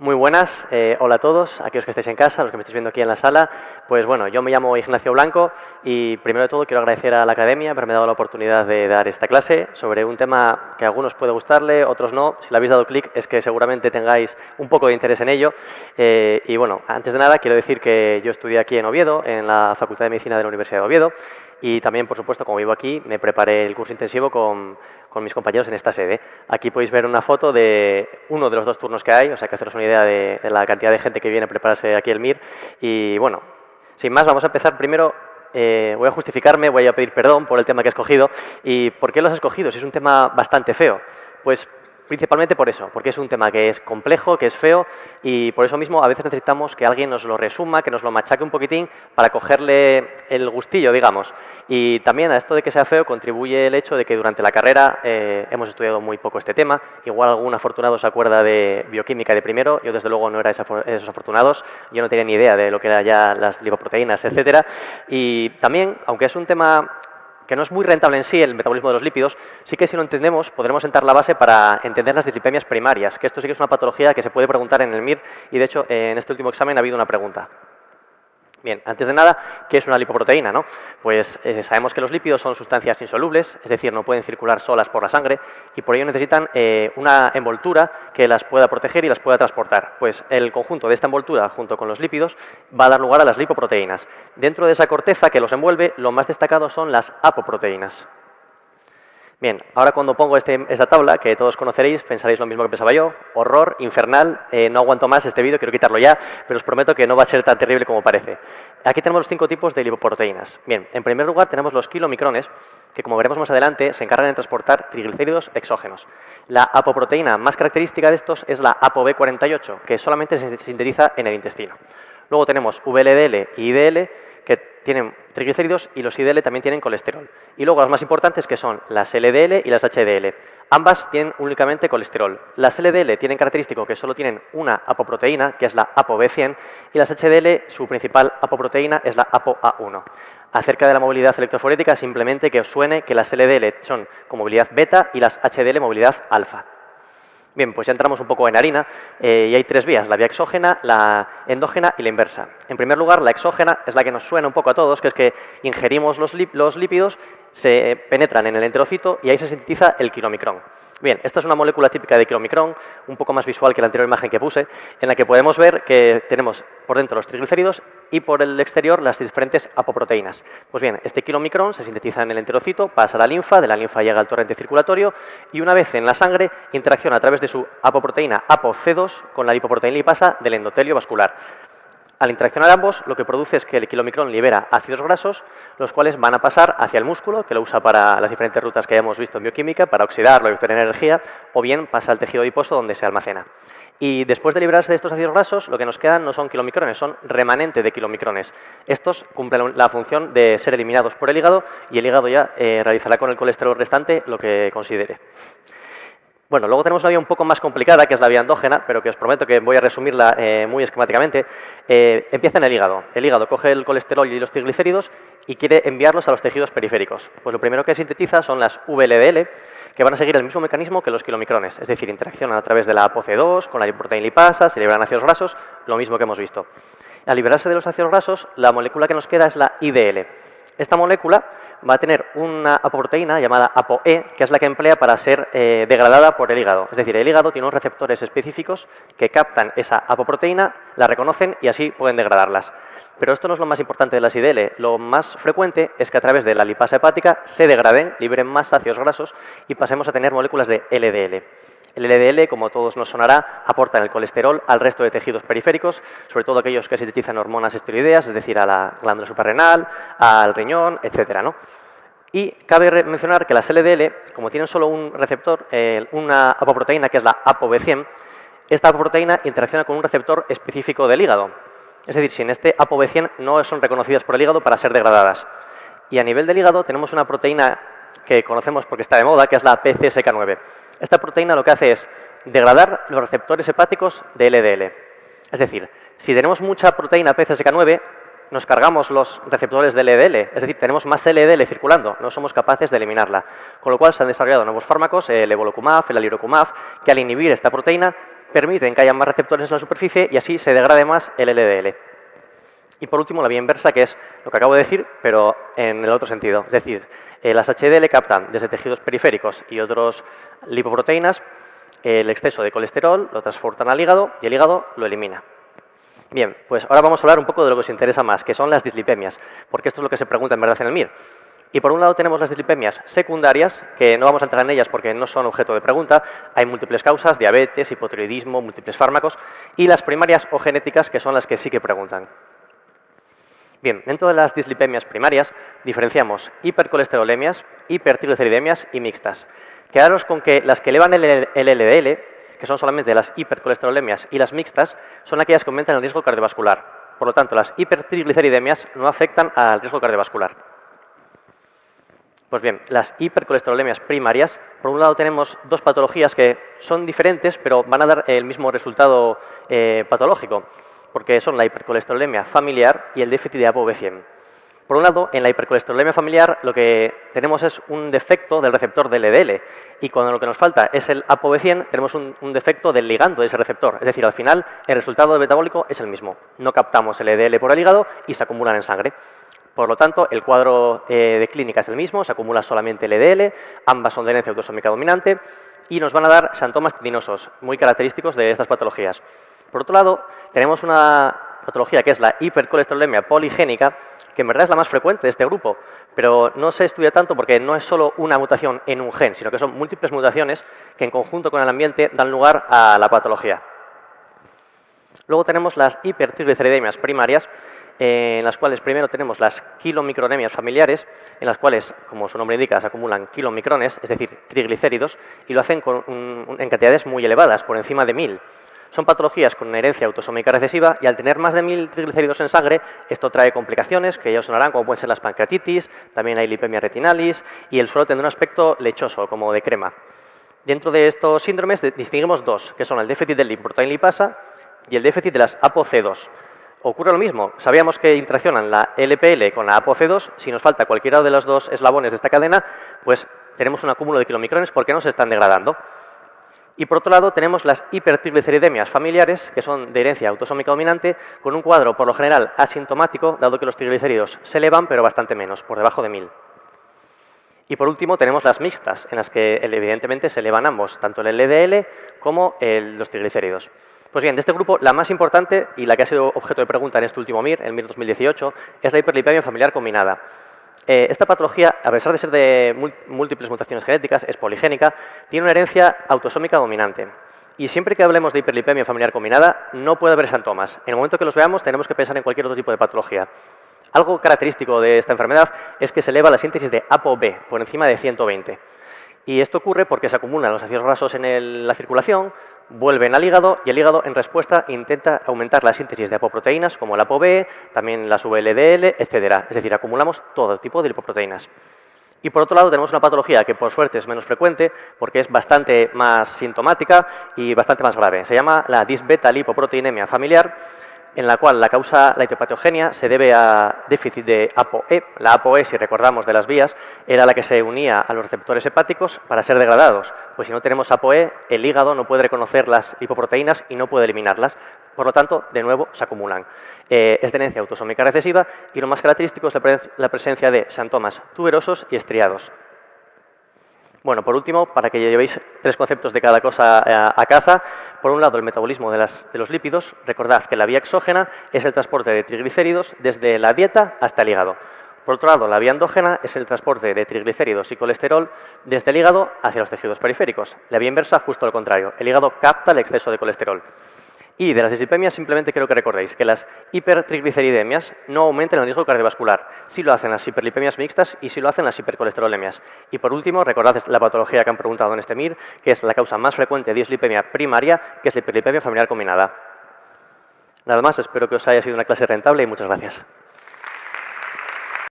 Muy buenas, hola a todos, aquellos que estáis en casa, los que me estáis viendo aquí en la sala. Pues bueno, yo me llamo Ignacio Blanco y primero de todo quiero agradecer a la Academia por haberme dado la oportunidad de dar esta clase sobre un tema que a algunos puede gustarle, otros no. Si le habéis dado clic es que seguramente tengáis un poco de interés en ello. Y bueno, antes de nada quiero decir que yo estudié aquí en Oviedo, en la Facultad de Medicina de la Universidad de Oviedo. Y también, por supuesto, como vivo aquí, me preparé el curso intensivo con mis compañeros en esta sede. Aquí podéis ver una foto de uno de los dos turnos que hay, o sea que haceros una idea de la cantidad de gente que viene a prepararse aquí el MIR. Y bueno, sin más, vamos a empezar primero. Voy a justificarme, voy a pedir perdón por el tema que he escogido. ¿Y por qué lo has escogido? Si es un tema bastante feo. Pues principalmente por eso, porque es un tema que es complejo, que es feo, y por eso mismo a veces necesitamos que alguien nos lo resuma, que nos lo machaque un poquitín para cogerle el gustillo, digamos. Y también a esto de que sea feo contribuye el hecho de que durante la carrera hemos estudiado muy poco este tema. Igual algún afortunado se acuerda de bioquímica de primero, yo desde luego no era esos afortunados, yo no tenía ni idea de lo que eran ya las lipoproteínas, etcétera. Y también, aunque es un tema que no es muy rentable en sí el metabolismo de los lípidos, sí que si lo entendemos podremos sentar la base para entender las dislipemias primarias, que esto sí que es una patología que se puede preguntar en el MIR y de hecho en este último examen ha habido una pregunta. Bien, antes de nada, ¿qué es una lipoproteína, no? Pues sabemos que los lípidos son sustancias insolubles, es decir, no pueden circular solas por la sangre y por ello necesitan una envoltura que las pueda proteger y las pueda transportar. Pues el conjunto de esta envoltura junto con los lípidos va a dar lugar a las lipoproteínas. Dentro de esa corteza que los envuelve, lo más destacado son las apoproteínas. Bien, ahora cuando pongo esta tabla, que todos conoceréis, pensaréis lo mismo que pensaba yo, horror, infernal, no aguanto más este vídeo, quiero quitarlo ya, pero os prometo que no va a ser tan terrible como parece. Aquí tenemos los 5 tipos de lipoproteínas. Bien, en primer lugar tenemos los kilomicrones, que como veremos más adelante, se encargan de transportar triglicéridos exógenos. La apoproteína más característica de estos es la ApoB48, que solamente se sintetiza en el intestino. Luego tenemos VLDL y IDL, que tienen triglicéridos y los IDL también tienen colesterol. Y luego las más importantes que son las LDL y las HDL. Ambas tienen únicamente colesterol. Las LDL tienen característico que solo tienen una apoproteína, que es la ApoB100, y las HDL, su principal apoproteína es la ApoA1. Acerca de la movilidad electroforética, simplemente que os suene que las LDL son con movilidad beta y las HDL movilidad alfa. Bien, pues ya entramos un poco en harina y hay 3 vías, la vía exógena, la endógena y la inversa. En primer lugar, la exógena es la que nos suena un poco a todos, que es que ingerimos los lípidos, se penetran en el enterocito y ahí se sintetiza el kilomicrón. Bien, esta es una molécula típica de kilomicrón, un poco más visual que la anterior imagen que puse, en la que podemos ver que tenemos por dentro los triglicéridos y por el exterior las diferentes apoproteínas. Pues bien, este kilomicrón se sintetiza en el enterocito, pasa a la linfa, de la linfa llega al torrente circulatorio y una vez en la sangre interacciona a través de su apoproteína ApoC2 con la lipoproteína lipasa del endotelio vascular. Al interaccionar ambos, lo que produce es que el kilomicrón libera ácidos grasos, los cuales van a pasar hacia el músculo, que lo usa para las diferentes rutas que hayamos visto en bioquímica, para oxidarlo y obtener energía, o bien pasa al tejido adiposo donde se almacena. Y después de liberarse de estos ácidos grasos, lo que nos quedan no son kilomicrones, son remanente de kilomicrones. Estos cumplen la función de ser eliminados por el hígado y el hígado ya realizará con el colesterol restante lo que considere. Bueno, luego tenemos una vía un poco más complicada, que es la vía endógena, pero que os prometo que voy a resumirla muy esquemáticamente. Empieza en el hígado. El hígado coge el colesterol y los triglicéridos y quiere enviarlos a los tejidos periféricos. Pues lo primero que sintetiza son las VLDL, que van a seguir el mismo mecanismo que los kilomicrones, es decir, interaccionan a través de la ApoC2 con la lipoproteína lipasa, se liberan ácidos grasos, lo mismo que hemos visto. Al liberarse de los ácidos grasos, la molécula que nos queda es la IDL. Esta molécula va a tener una apoproteína llamada ApoE, que es la que emplea para ser degradada por el hígado. Es decir, el hígado tiene unos receptores específicos que captan esa apoproteína, la reconocen y así pueden degradarlas. Pero esto no es lo más importante de las IDL. Lo más frecuente es que a través de la lipasa hepática se degraden, liberen más ácidos grasos y pasemos a tener moléculas de LDL. El LDL, como a todos nos sonará, aporta el colesterol al resto de tejidos periféricos, sobre todo aquellos que sintetizan hormonas esteroideas, es decir, a la glándula suprarrenal, al riñón, etcétera, ¿no? Y cabe mencionar que las LDL, como tienen solo un receptor, una apoproteína que es la ApoB100, esta apoproteína interacciona con un receptor específico del hígado. Es decir, sin este ApoB100 no son reconocidas por el hígado para ser degradadas. Y a nivel del hígado tenemos una proteína que conocemos porque está de moda, que es la PCSK9. Esta proteína lo que hace es degradar los receptores hepáticos de LDL. Es decir, si tenemos mucha proteína PCSK9, nos cargamos los receptores de LDL, es decir, tenemos más LDL circulando, no somos capaces de eliminarla. Con lo cual se han desarrollado nuevos fármacos, el evolocumab, el alirocumab, que al inhibir esta proteína permiten que haya más receptores en la superficie y así se degrade más el LDL. Y por último, la vía inversa, que es lo que acabo de decir, pero en el otro sentido. Es decir, las HDL captan desde tejidos periféricos y otros lipoproteínas el exceso de colesterol, lo transportan al hígado y el hígado lo elimina. Bien, pues ahora vamos a hablar un poco de lo que os interesa más, que son las dislipemias, porque esto es lo que se pregunta en verdad en el MIR. Y por un lado tenemos las dislipemias secundarias, que no vamos a entrar en ellas porque no son objeto de pregunta. Hay múltiples causas, diabetes, hipotiroidismo, múltiples fármacos. Y las primarias o genéticas, que son las que sí que preguntan. Bien, dentro de las dislipemias primarias diferenciamos hipercolesterolemias, hipertrigliceridemias y mixtas. Quedaros con que las que elevan el LDL, que son solamente las hipercolesterolemias, y las mixtas son aquellas que aumentan el riesgo cardiovascular. Por lo tanto, las hipertrigliceridemias no afectan al riesgo cardiovascular. Pues bien, las hipercolesterolemias primarias, por un lado tenemos dos patologías que son diferentes, pero van a dar el mismo resultado patológico, porque son la hipercolesterolemia familiar y el déficit de ApoB100. Por un lado, en la hipercolesterolemia familiar lo que tenemos es un defecto del receptor del LDL, y cuando lo que nos falta es el ApoB100, tenemos un defecto del ligando de ese receptor. Es decir, al final el resultado metabólico es el mismo. No captamos el LDL por el hígado y se acumulan en sangre. Por lo tanto, el cuadro de clínica es el mismo, se acumula solamente LDL, ambas son de herencia autosómica dominante y nos van a dar xantomas tendinosos, muy característicos de estas patologías. Por otro lado, tenemos una patología que es la hipercolesterolemia poligénica, que en verdad es la más frecuente de este grupo, pero no se estudia tanto porque no es solo una mutación en un gen, sino que son múltiples mutaciones que en conjunto con el ambiente dan lugar a la patología. Luego tenemos las hipertrigliceridemias primarias, en las cuales primero tenemos las kilomicronemias familiares, en las cuales, como su nombre indica, se acumulan kilomicrones, es decir, triglicéridos, y lo hacen en cantidades muy elevadas, por encima de 1000. Son patologías con una herencia autosómica recesiva y al tener más de 1000 triglicéridos en sangre, esto trae complicaciones que ya os sonarán, como pueden ser las pancreatitis, también hay lipemia retinalis y el suelo tendrá un aspecto lechoso, como de crema. Dentro de estos síndromes distinguimos dos, que son el déficit del lipoproteína lipasa y el déficit de las ApoC2. Ocurre lo mismo, sabíamos que interaccionan la LPL con la ApoC2, si nos falta cualquiera de los dos eslabones de esta cadena, pues tenemos un acúmulo de kilomicrones porque no se están degradando. Y por otro lado tenemos las hipertrigliceridemias familiares, que son de herencia autosómica dominante, con un cuadro por lo general asintomático, dado que los triglicéridos se elevan, pero bastante menos, por debajo de 1000. Y por último tenemos las mixtas, en las que evidentemente se elevan ambos, tanto el LDL como los triglicéridos. Pues bien, de este grupo, la más importante y la que ha sido objeto de pregunta en este último MIR, el MIR 2018, es la hiperlipemia familiar combinada. Esta patología, a pesar de ser de múltiples mutaciones genéticas, es poligénica, tiene una herencia autosómica dominante. Y siempre que hablemos de hiperlipemia familiar combinada, no puede haber xantomas. En el momento que los veamos, tenemos que pensar en cualquier otro tipo de patología. Algo característico de esta enfermedad es que se eleva la síntesis de ApoB por encima de 120. Y esto ocurre porque se acumulan los ácidos grasos en la circulación, vuelven al hígado y el hígado en respuesta intenta aumentar la síntesis de apoproteínas como el ApoB, también las VLDL, etc. Es decir, acumulamos todo tipo de lipoproteínas. Y por otro lado tenemos una patología que por suerte es menos frecuente porque es bastante más sintomática y bastante más grave. Se llama la disbeta-lipoproteinemia familiar, en la cual la causa, la etiopatogenia, se debe a déficit de ApoE. La ApoE, si recordamos de las vías, era la que se unía a los receptores hepáticos para ser degradados. Pues si no tenemos ApoE, el hígado no puede reconocer las lipoproteínas y no puede eliminarlas. Por lo tanto, de nuevo, se acumulan. Es de herencia autosómica recesiva y lo más característico es la presencia de xantomas tuberosos y estriados. Bueno, por último, para que llevéis 3 conceptos de cada cosa a casa, por un lado el metabolismo de los lípidos, recordad que la vía exógena es el transporte de triglicéridos desde la dieta hasta el hígado. Por otro lado, la vía endógena es el transporte de triglicéridos y colesterol desde el hígado hacia los tejidos periféricos. La vía inversa, justo lo contrario, el hígado capta el exceso de colesterol. Y de las dislipemias simplemente quiero que recordéis que las hipertrigliceridemias no aumentan el riesgo cardiovascular. Sí lo hacen las hiperlipemias mixtas y sí lo hacen las hipercolesterolemias. Y por último, recordad la patología que han preguntado en este MIR, que es la causa más frecuente de dislipemia primaria, que es la hiperlipemia familiar combinada. Nada más, espero que os haya sido una clase rentable y muchas gracias.